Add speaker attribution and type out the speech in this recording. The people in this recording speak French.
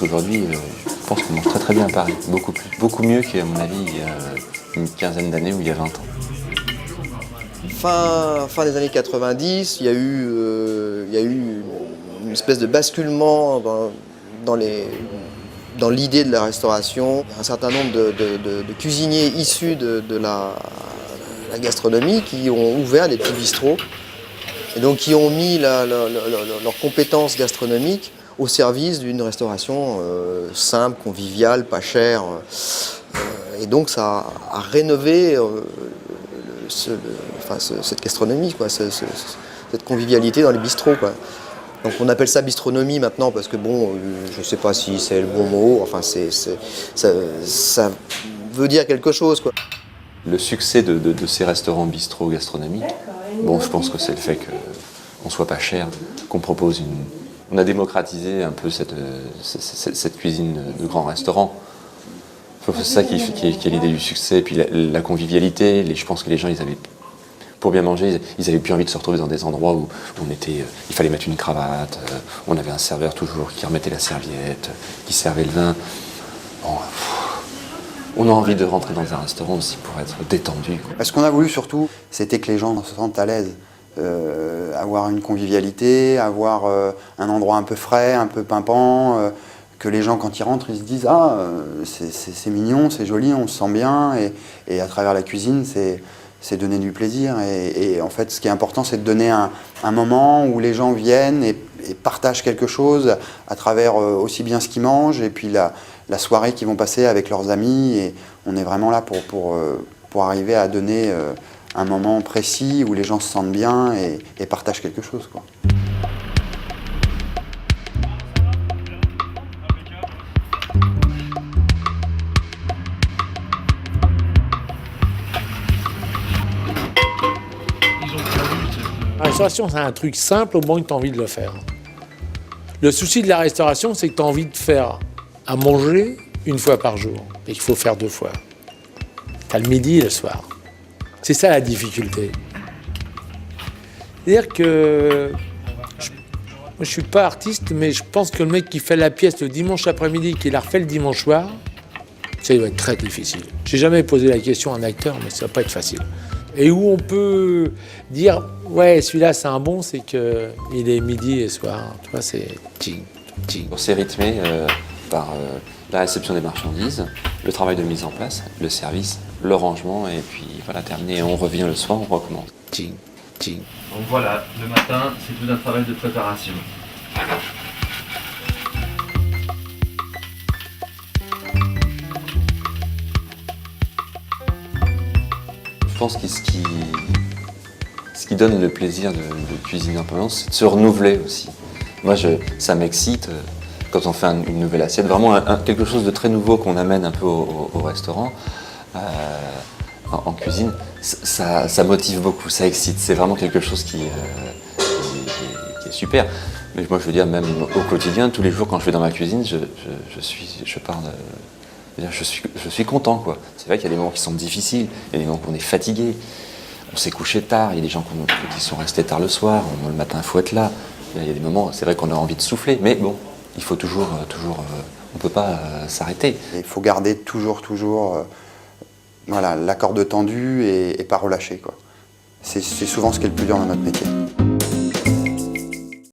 Speaker 1: qu'aujourd'hui, je pense qu'on mange très très bien à Paris, beaucoup mieux qu'à mon avis il y a une quinzaine d'années ou il y a 20 ans.
Speaker 2: Fin des années 90, il y a eu une espèce de basculement dans l'idée de la restauration. Un certain nombre de cuisiniers issus de la gastronomie qui ont ouvert des petits bistrots et donc qui ont mis leurs compétences gastronomiques au service d'une restauration simple, conviviale, pas chère. Et donc ça a rénové cette gastronomie, quoi, cette convivialité dans les bistrots, quoi. Donc on appelle ça bistronomie maintenant parce que bon, je ne sais pas si c'est le bon mot, enfin ça veut dire quelque chose, quoi.
Speaker 1: Le succès de ces restaurants bistrot gastronomiques, bon, je pense que c'est le fait qu'on soit pas cher, qu'on propose on a démocratisé un peu cette cuisine de grand restaurant. C'est ça qui est l'idée du succès, et puis la convivialité. Je pense que les gens, pour bien manger, ils avaient plus envie de se retrouver dans des endroits où il fallait mettre une cravate, on avait un serveur toujours qui remettait la serviette, qui servait le vin. Bon, on a envie de rentrer dans un restaurant aussi pour être détendu, quoi.
Speaker 3: Ce qu'on a voulu surtout, c'était que les gens se sentent à l'aise. Avoir une convivialité, avoir un endroit un peu frais, un peu pimpant, que les gens quand ils rentrent, ils se disent « Ah, c'est mignon, c'est joli, on se sent bien » et à travers la cuisine, c'est donner du plaisir. Et en fait, ce qui est important, c'est de donner un moment où les gens viennent et partagent quelque chose à travers aussi bien ce qu'ils mangent et puis la soirée qu'ils vont passer avec leurs amis. Et on est vraiment là pour arriver à donner un moment précis où les gens se sentent bien et partagent quelque chose, quoi.
Speaker 4: La restauration, c'est un truc simple au moment où tu as envie de le faire. Le souci de la restauration, c'est que tu as envie de faire à manger une fois par jour. Et qu'il faut faire 2 fois. Tu as le midi et le soir. C'est ça la difficulté. C'est-à-dire que moi, je ne suis pas artiste, mais je pense que le mec qui fait la pièce le dimanche après-midi, qui la refait le dimanche soir, ça va être très difficile. J'ai jamais posé la question à un acteur, mais ça va pas être facile. Et où on peut dire, ouais, celui-là c'est un bon, c'est qu'il est midi et soir. Tu vois, c'est ting, ting.
Speaker 1: C'est rythmé par la réception des marchandises, le travail de mise en place, le service, le rangement, et puis voilà, terminé. On revient le soir, on recommence.
Speaker 4: Ting, ting.
Speaker 5: Donc voilà, le matin, c'est tout un travail de préparation.
Speaker 1: Je pense que ce qui donne le plaisir de cuisiner en permanence, c'est de se renouveler aussi. Moi, ça m'excite quand on fait une nouvelle assiette, vraiment quelque chose de très nouveau qu'on amène un peu au restaurant, en cuisine, ça motive beaucoup, ça excite. C'est vraiment quelque chose qui est super. Mais moi, je veux dire, même au quotidien, tous les jours quand je vais dans ma cuisine, je suis content, quoi. C'est vrai qu'il y a des moments qui sont difficiles, il y a des moments où on est fatigué, on s'est couché tard, il y a des gens qui sont restés tard le soir, le matin il faut être là. Il y a des moments, c'est vrai qu'on a envie de souffler, mais bon, il faut toujours on ne peut pas s'arrêter.
Speaker 3: Il faut garder toujours voilà, la corde tendue et pas relâcher, quoi. C'est souvent ce qui est le plus dur dans notre métier.